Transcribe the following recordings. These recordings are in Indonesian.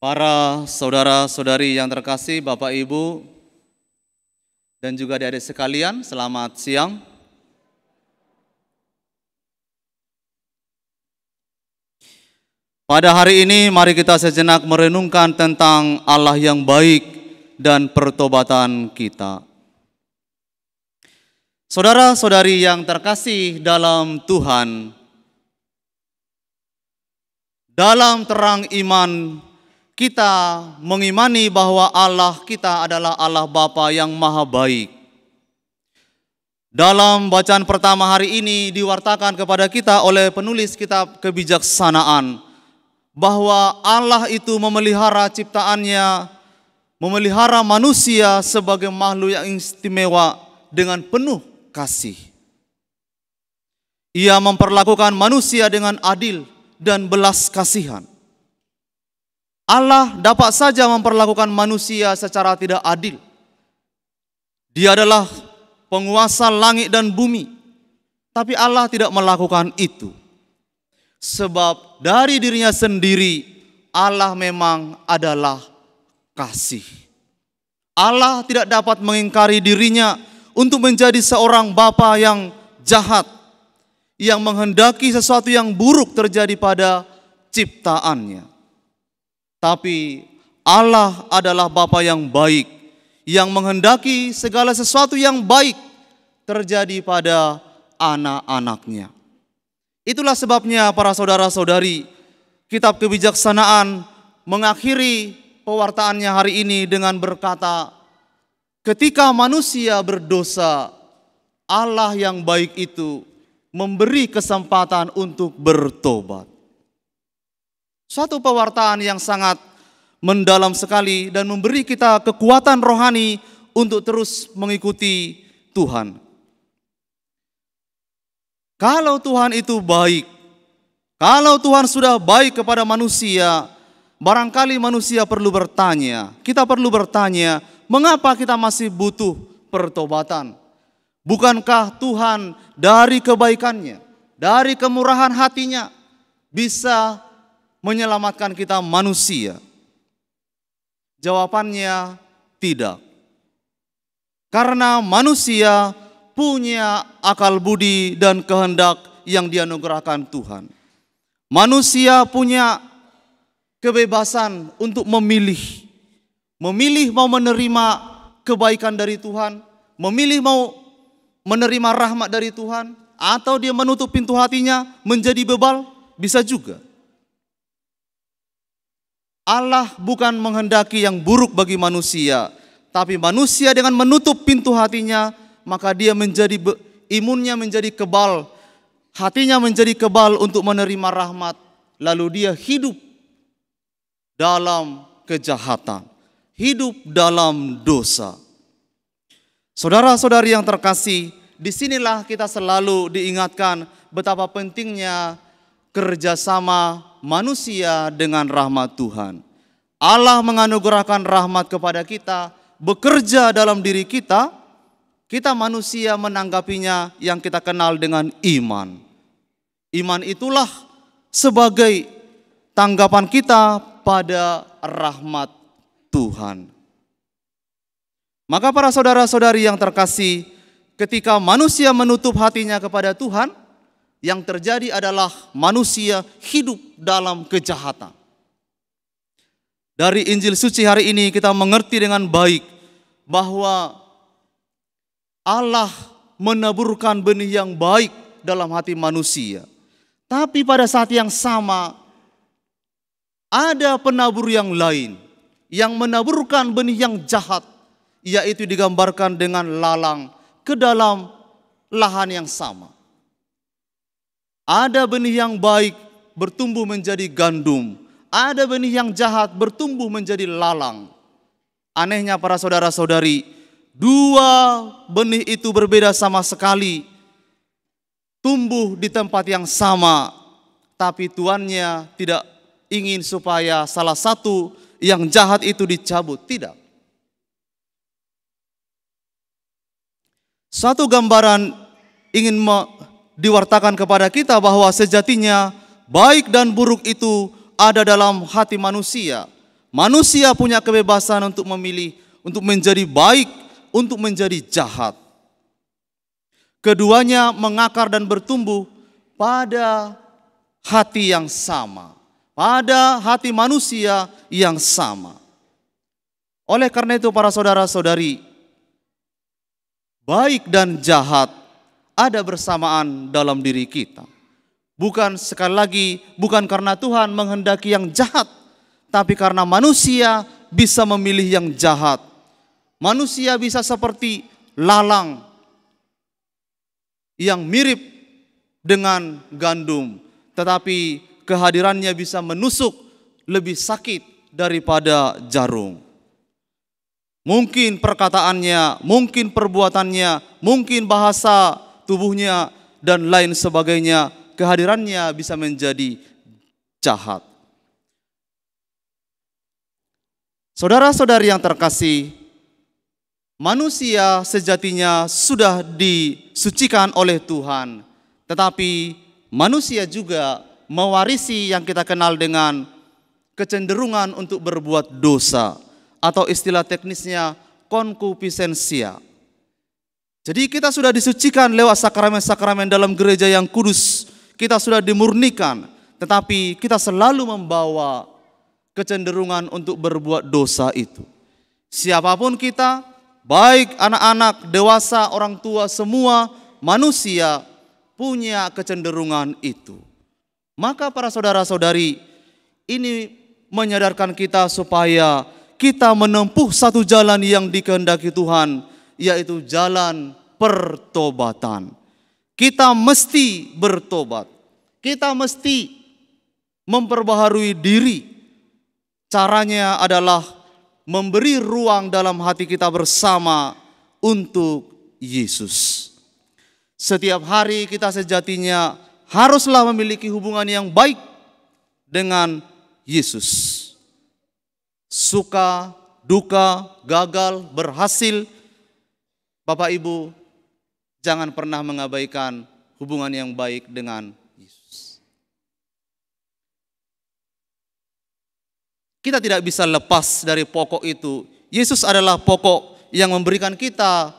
Para saudara-saudari yang terkasih, Bapak Ibu, dan juga adik-adik sekalian, selamat siang. Pada hari ini, mari kita sejenak merenungkan tentang Allah yang baik dan pertobatan kita. Saudara-saudari yang terkasih dalam Tuhan, dalam terang iman, kita mengimani bahwa Allah kita adalah Allah Bapa yang maha baik. Dalam bacaan pertama hari ini diwartakan kepada kita oleh penulis kitab Kebijaksanaan bahwa Allah itu memelihara ciptaannya, memelihara manusia sebagai makhluk yang istimewa dengan penuh kasih. Ia memperlakukan manusia dengan adil dan belas kasihan. Allah dapat saja memperlakukan manusia secara tidak adil. Dia adalah penguasa langit dan bumi, tapi Allah tidak melakukan itu. Sebab dari dirinya sendiri, Allah memang adalah kasih. Allah tidak dapat mengingkari dirinya untuk menjadi seorang bapa yang jahat, yang menghendaki sesuatu yang buruk terjadi pada ciptaannya. Tapi Allah adalah Bapa yang baik, yang menghendaki segala sesuatu yang baik terjadi pada anak-anaknya. Itulah sebabnya para saudara-saudari, kitab Kebijaksanaan mengakhiri pewartaannya hari ini dengan berkata, ketika manusia berdosa, Allah yang baik itu memberi kesempatan untuk bertobat. Suatu pewartaan yang sangat mendalam sekali dan memberi kita kekuatan rohani untuk terus mengikuti Tuhan. Kalau Tuhan itu baik, kalau Tuhan sudah baik kepada manusia, barangkali manusia perlu bertanya, kita perlu bertanya, mengapa kita masih butuh pertobatan? Bukankah Tuhan dari kebaikannya, dari kemurahan hatinya bisa menyelamatkan kita manusia? Jawabannya tidak. Karena manusia punya akal budi dan kehendak yang dianugerahkan Tuhan. Manusia punya kebebasan untuk memilih. Memilih mau menerima kebaikan dari Tuhan, memilih mau menerima rahmat dari Tuhan, atau dia menutup pintu hatinya menjadi bebal, bisa juga. Allah bukan menghendaki yang buruk bagi manusia, tapi manusia dengan menutup pintu hatinya, maka dia menjadi imunnya menjadi kebal, hatinya menjadi kebal untuk menerima rahmat, lalu dia hidup dalam kejahatan, hidup dalam dosa. Saudara-saudari yang terkasih, disinilah kita selalu diingatkan betapa pentingnya kerjasama manusia dengan rahmat Tuhan. Allah menganugerahkan rahmat kepada kita, bekerja dalam diri kita, kita manusia menanggapinya yang kita kenal dengan iman. Iman itulah sebagai tanggapan kita pada rahmat Tuhan. Maka para saudara-saudari yang terkasih, ketika manusia menutup hatinya kepada Tuhan, yang terjadi adalah manusia hidup dalam kejahatan. Dari Injil suci hari ini kita mengerti dengan baik bahwa Allah menaburkan benih yang baik dalam hati manusia. Tapi pada saat yang sama ada penabur yang lain yang menaburkan benih yang jahat, yaitu digambarkan dengan lalang ke dalam lahan yang sama. Ada benih yang baik bertumbuh menjadi gandum, ada benih yang jahat bertumbuh menjadi lalang. Anehnya para saudara-saudari, dua benih itu berbeda sama sekali, tumbuh di tempat yang sama, tapi tuannya tidak ingin supaya salah satu yang jahat itu dicabut, tidak. Satu gambaran ingin diwartakan kepada kita bahwa sejatinya baik dan buruk itu ada dalam hati manusia. Manusia punya kebebasan untuk memilih, untuk menjadi baik, untuk menjadi jahat. Keduanya mengakar dan bertumbuh pada hati yang sama, pada hati manusia yang sama. Oleh karena itu para saudara-saudari, baik dan jahat ada bersamaan dalam diri kita. Bukan sekali lagi, bukan karena Tuhan menghendaki yang jahat, tapi karena manusia bisa memilih yang jahat. Manusia bisa seperti lalang yang mirip dengan gandum, tetapi kehadirannya bisa menusuk lebih sakit daripada jarum. Mungkin perkataannya, mungkin perbuatannya, mungkin bahasa tubuhnya, dan lain sebagainya, kehadirannya bisa menjadi jahat. Saudara-saudari yang terkasih, manusia sejatinya sudah disucikan oleh Tuhan, tetapi manusia juga mewarisi yang kita kenal dengan kecenderungan untuk berbuat dosa, atau istilah teknisnya konkupisенsia. Jadi kita sudah disucikan lewat sakramen-sakramen dalam gereja yang kudus, kita sudah dimurnikan, tetapi kita selalu membawa kecenderungan untuk berbuat dosa itu. Siapapun kita, baik anak-anak, dewasa, orang tua, semua manusia punya kecenderungan itu. Maka para saudara-saudari, ini menyadarkan kita supaya kita menempuh satu jalan yang dikehendaki Tuhan, yaitu jalan pertobatan. Kita mesti bertobat. Kita mesti memperbaharui diri. Caranya adalah memberi ruang dalam hati kita bersama untuk Yesus. Setiap hari kita sejatinya haruslah memiliki hubungan yang baik dengan Yesus. Suka, duka, gagal, berhasil, Bapak Ibu, jangan pernah mengabaikan hubungan yang baik dengan Yesus. Kita tidak bisa lepas dari pokok itu. Yesus adalah pokok yang memberikan kita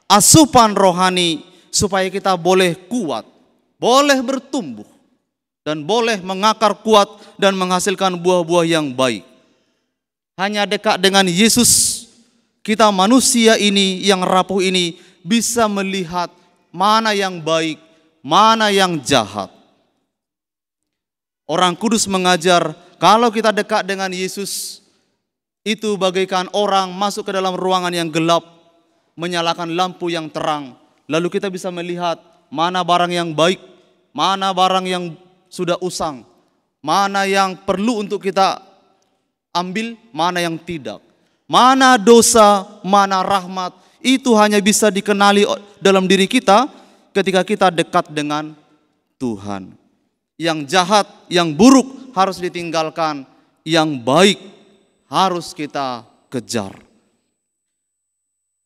asupan rohani supaya kita boleh kuat, boleh bertumbuh, dan boleh mengakar kuat dan menghasilkan buah-buah yang baik. Hanya dekat dengan Yesus, kita manusia ini yang rapuh ini bisa melihat mana yang baik, mana yang jahat. Orang Kudus mengajar, kalau kita dekat dengan Yesus, itu bagaikan orang masuk ke dalam ruangan yang gelap, menyalakan lampu yang terang. Lalu kita bisa melihat mana barang yang baik, mana barang yang sudah usang, mana yang perlu untuk kita ambil, mana yang tidak. Mana dosa, mana rahmat, itu hanya bisa dikenali dalam diri kita ketika kita dekat dengan Tuhan. Yang jahat, yang buruk harus ditinggalkan, yang baik harus kita kejar.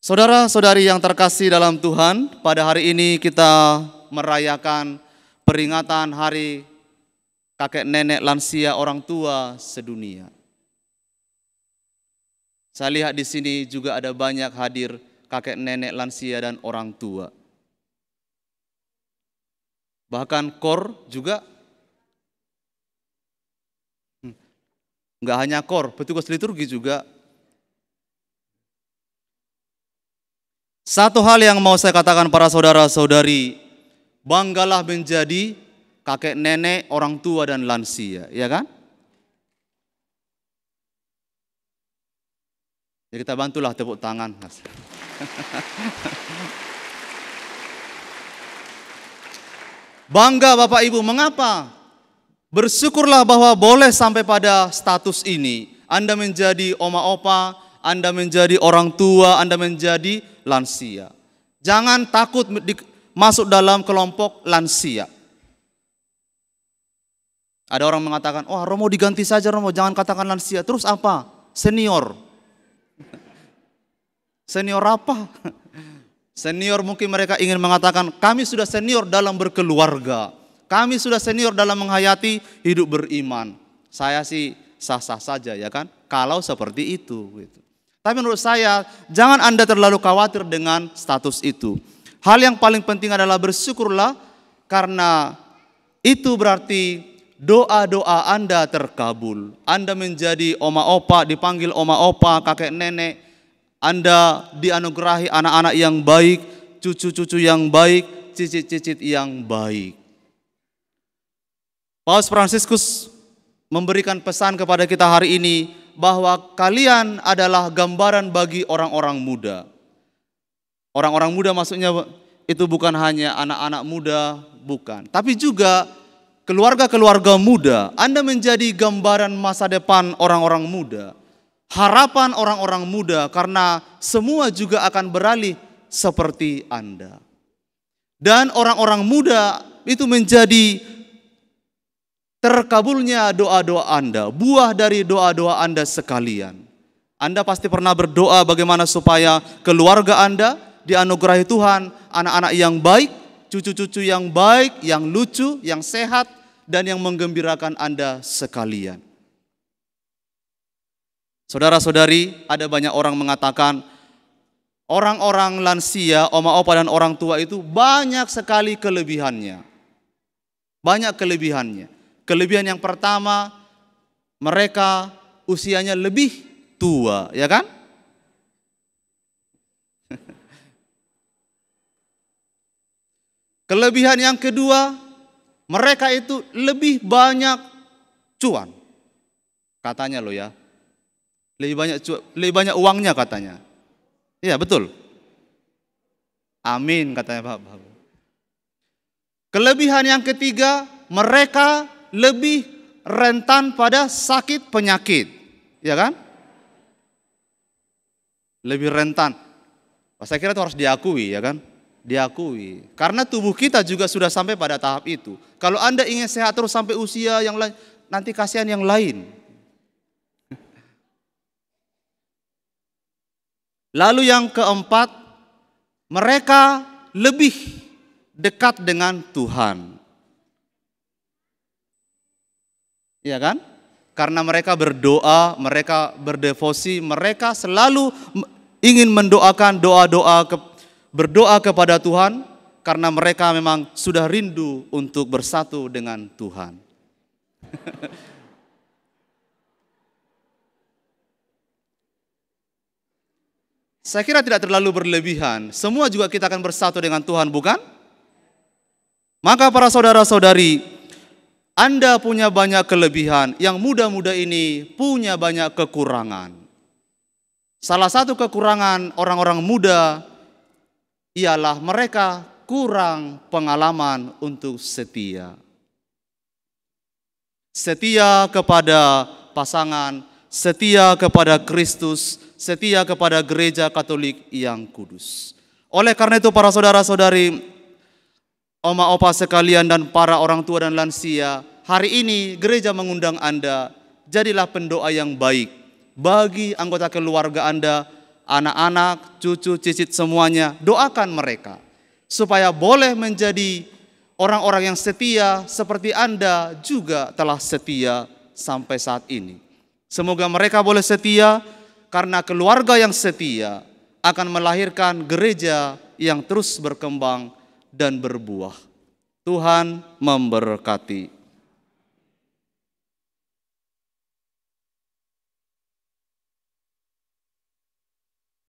Saudara-saudari yang terkasih dalam Tuhan, pada hari ini kita merayakan peringatan hari kakek nenek lansia orang tua sedunia. Saya lihat di sini juga ada banyak hadir kakek nenek lansia dan orang tua. Bahkan KOR juga, enggak hanya KOR, petugas liturgi juga. Satu hal yang mau saya katakan para saudara-saudari, banggalah menjadi kakek nenek, orang tua dan lansia, ya kan? Ya kita bantulah tepuk tangan. Bangga Bapak Ibu, mengapa? Bersyukurlah bahwa boleh sampai pada status ini. Anda menjadi oma opa, Anda menjadi orang tua, Anda menjadi lansia. Jangan takut masuk dalam kelompok lansia. Ada orang mengatakan, oh Romo diganti saja Romo, jangan katakan lansia. Terus apa? Senior. Senior apa? Senior mungkin mereka ingin mengatakan, kami sudah senior dalam berkeluarga. Kami sudah senior dalam menghayati hidup beriman. Saya sih sah-sah saja ya kan, kalau seperti itu gitu. Tapi menurut saya jangan Anda terlalu khawatir dengan status itu. Hal yang paling penting adalah bersyukurlah, karena itu berarti doa-doa Anda terkabul. Anda menjadi oma opa, dipanggil oma opa, kakek nenek. Anda dianugerahi anak-anak yang baik, cucu-cucu yang baik, cicit-cicit yang baik. Paus Fransiskus memberikan pesan kepada kita hari ini bahwa kalian adalah gambaran bagi orang-orang muda. Orang-orang muda maksudnya itu bukan hanya anak-anak muda, bukan. Tapi juga keluarga-keluarga muda. Anda menjadi gambaran masa depan orang-orang muda. Harapan orang-orang muda, karena semua juga akan beralih seperti Anda. Dan orang-orang muda itu menjadi terkabulnya doa-doa Anda, buah dari doa-doa Anda sekalian. Anda pasti pernah berdoa bagaimana supaya keluarga Anda dianugerahi Tuhan, anak-anak yang baik, cucu-cucu yang baik, yang lucu, yang sehat, dan yang menggembirakan Anda sekalian. Saudara-saudari, ada banyak orang mengatakan orang-orang lansia, oma opa dan orang tua itu banyak sekali kelebihannya. Banyak kelebihannya. Kelebihan yang pertama, mereka usianya lebih tua, ya kan? Kelebihan yang kedua, mereka itu lebih banyak cuan. Katanya loh ya. Lebih banyak uangnya katanya. Iya, betul. Amin katanya Bapak. Kelebihan yang ketiga, mereka lebih rentan pada sakit penyakit, ya kan? Lebih rentan. Saya kira itu harus diakui, ya kan? Diakui. Karena tubuh kita juga sudah sampai pada tahap itu. Kalau Anda ingin sehat terus sampai usia yang lain, nanti kasihan yang lain. Lalu yang keempat, mereka lebih dekat dengan Tuhan. Ya kan? Karena mereka berdoa, mereka berdevosi, mereka selalu ingin mendoakan berdoa kepada Tuhan, karena mereka memang sudah rindu untuk bersatu dengan Tuhan. Saya kira tidak terlalu berlebihan. Semua juga kita akan bersatu dengan Tuhan, bukan? Maka para saudara-saudari, Anda punya banyak kelebihan, yang muda-muda ini punya banyak kekurangan. Salah satu kekurangan orang-orang muda ialah mereka kurang pengalaman untuk setia. Setia kepada pasangan, setia kepada Kristus, setia kepada gereja Katolik yang kudus. Oleh karena itu para saudara-saudari, oma opa sekalian dan para orang tua dan lansia, hari ini gereja mengundang Anda, jadilah pendoa yang baik bagi anggota keluarga Anda, anak-anak, cucu, cicit semuanya. Doakan mereka supaya boleh menjadi orang-orang yang setia seperti Anda juga telah setia sampai saat ini. Semoga mereka boleh setia, karena keluarga yang setia akan melahirkan gereja yang terus berkembang dan berbuah. Tuhan memberkati.